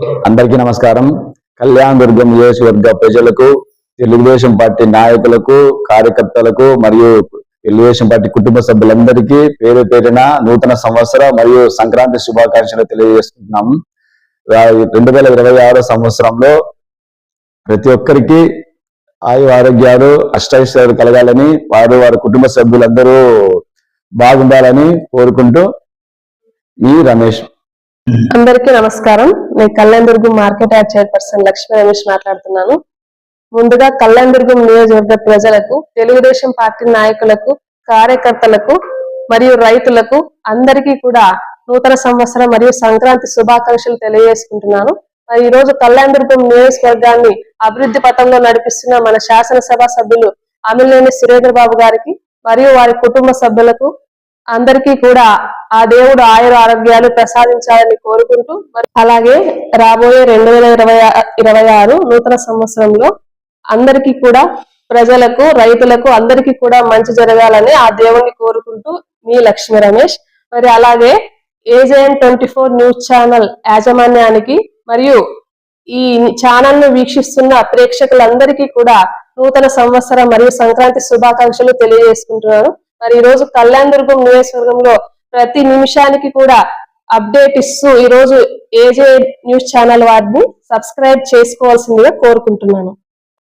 అందరికీ నమస్కారం. కళ్యాణదుర్గం నియోజకవర్గ ప్రజలకు, తెలుగుదేశం పార్టీ నాయకులకు, కార్యకర్తలకు మరియు తెలుగుదేశం పార్టీ కుటుంబ సభ్యులందరికీ పేరు పేరున నూతన సంవత్సర మరియు సంక్రాంతి శుభాకాంక్షలు తెలియజేస్తున్నాము. 2026 సంవత్సరంలో ప్రతి ఒక్కరికి ఆయు ఆరోగ్యాలు అష్టైశ్వర్యాలు కలగాలని, వారి కుటుంబ సభ్యులందరూ బాగుండాలని కోరుకుంటూ మీ రమేష్. అందరికీ నమస్కారం. నేను Kalyanadurgam market yard chairperson Lakshmi Ramesh మాట్లాడుతున్నాను. ముందుగా కళ్యాణదుర్గం నియోజకవర్గ ప్రజలకు, తెలుగుదేశం పార్టీ నాయకులకు, కార్యకర్తలకు మరియు రైతులకు అందరికీ కూడా నూతన సంవత్సరం మరియు సంక్రాంతి శుభాకాంక్షలు తెలియజేసుకుంటున్నాను. మరి ఈ రోజు కళ్యాణదుర్గం నియోజకవర్గాన్ని అభివృద్ధి పథంలో నడిపిస్తున్న మన శాసనసభ సభ్యులు అమిలినేని సురేంద్ర బాబు గారికి మరియు వారి కుటుంబ సభ్యులకు అందరికీ కూడా ఆ దేవుడు ఆయుర ఆరోగ్యాలు ప్రసాదించాలని కోరుకుంటూ, అలాగే రాబోయే 2026 నూతన సంవత్సరంలో అందరికీ కూడా ప్రజలకు, రైతులకు అందరికీ కూడా మంచి జరగాలని ఆ దేవుణ్ణి కోరుకుంటూ మీ లక్ష్మీ రమేష్. మరి అలాగే AJN 24 న్యూస్ ఛానల్ యాజమాన్యానికి మరియు ఈ ఛానల్ ను వీక్షిస్తున్న ప్రేక్షకులందరికీ కూడా నూతన సంవత్సరం మరియు సంక్రాంతి శుభాకాంక్షలు తెలియజేసుకుంటున్నాను. మరి ఈ రోజు కళ్యాణదుర్గం నియోజకవర్గంలో ప్రతి నిమిషానికి కూడా అప్డేట్ ఇస్తూ ఈ రోజు AJN న్యూస్ ఛానల్ వారిని సబ్స్క్రైబ్ చేసుకోవాల్సిందిగా కోరుకుంటున్నాను.